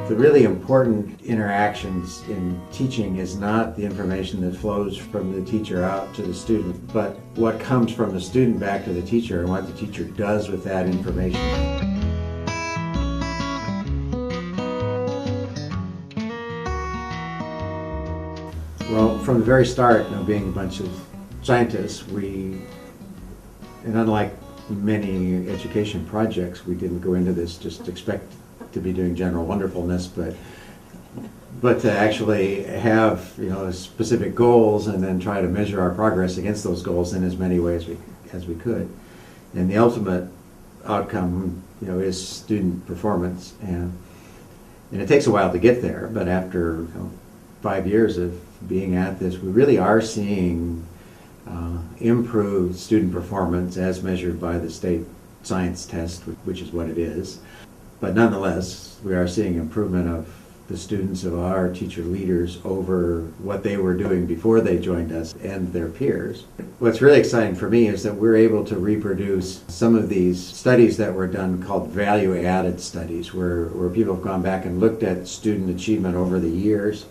The really important interactions in teaching is not the information that flows from the teacher out to the student, but what comes from the student back to the teacher and what the teacher does with that information. Well, from the very start, being a bunch of scientists, and unlike many education projects, we didn't go into this just expect to be doing general wonderfulness, but to actually have specific goals and then try to measure our progress against those goals in as many ways as we could. And the ultimate outcome, is student performance, and it takes a while to get there. But after 5 years of being at this, we really are seeing improved student performance as measured by the state science test, which is what it is. But nonetheless, we are seeing improvement of the students of our teacher leaders over what they were doing before they joined us and their peers. What's really exciting for me is that we're able to reproduce some of these studies that were done called value-added studies, where people have gone back and looked at student achievement over the years,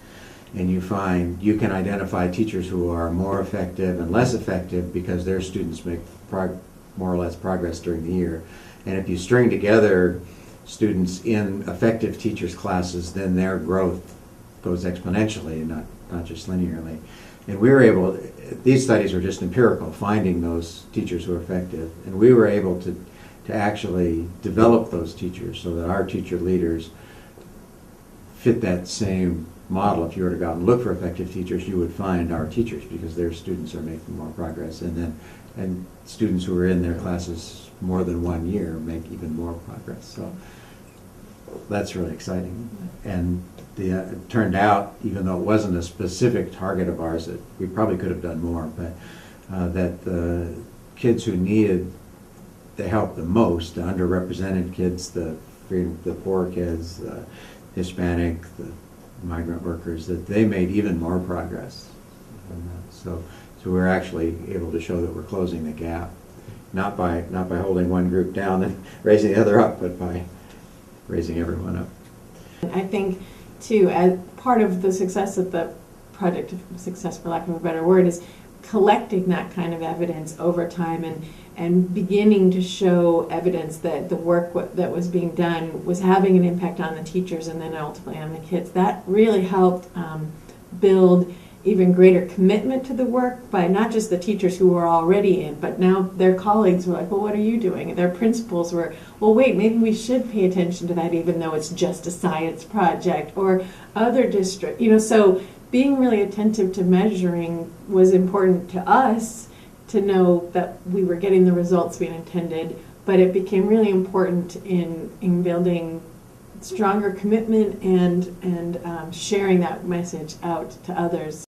and you can identify teachers who are more effective and less effective because their students make more or less progress during the year. And if you string together students in effective teachers' classes, then their growth goes exponentially and not just linearly. And we were able, these studies were just empirical, finding those teachers who are effective, and we were able to actually develop those teachers so that our teacher leaders fit that same model. If you were to go out and look for effective teachers, you would find our teachers because their students are making more progress, and students who are in their classes more than 1 year make even more progress. So that's really exciting. And it turned out, even though it wasn't a specific target of ours, that we probably could have done more, but that the kids who needed the help the most, the underrepresented kids, the poor kids, the Hispanic, the migrant workers, that they made even more progress. So we're actually able to show that we're closing the gap, not by holding one group down and raising the other up, but by raising everyone up. I think, too, as part of the success of the project, success for lack of a better word, is collecting that kind of evidence over time and beginning to show evidence that the work that was being done was having an impact on the teachers and then ultimately on the kids. That really helped build even greater commitment to the work by not just the teachers who were already in, but now their colleagues were like, well, what are you doing? And their principals were, well, wait, maybe we should pay attention to that even though it's just a science project, or other district, so being really attentive to measuring was important to us to know that we were getting the results we intended, but it became really important in building stronger commitment and sharing that message out to others.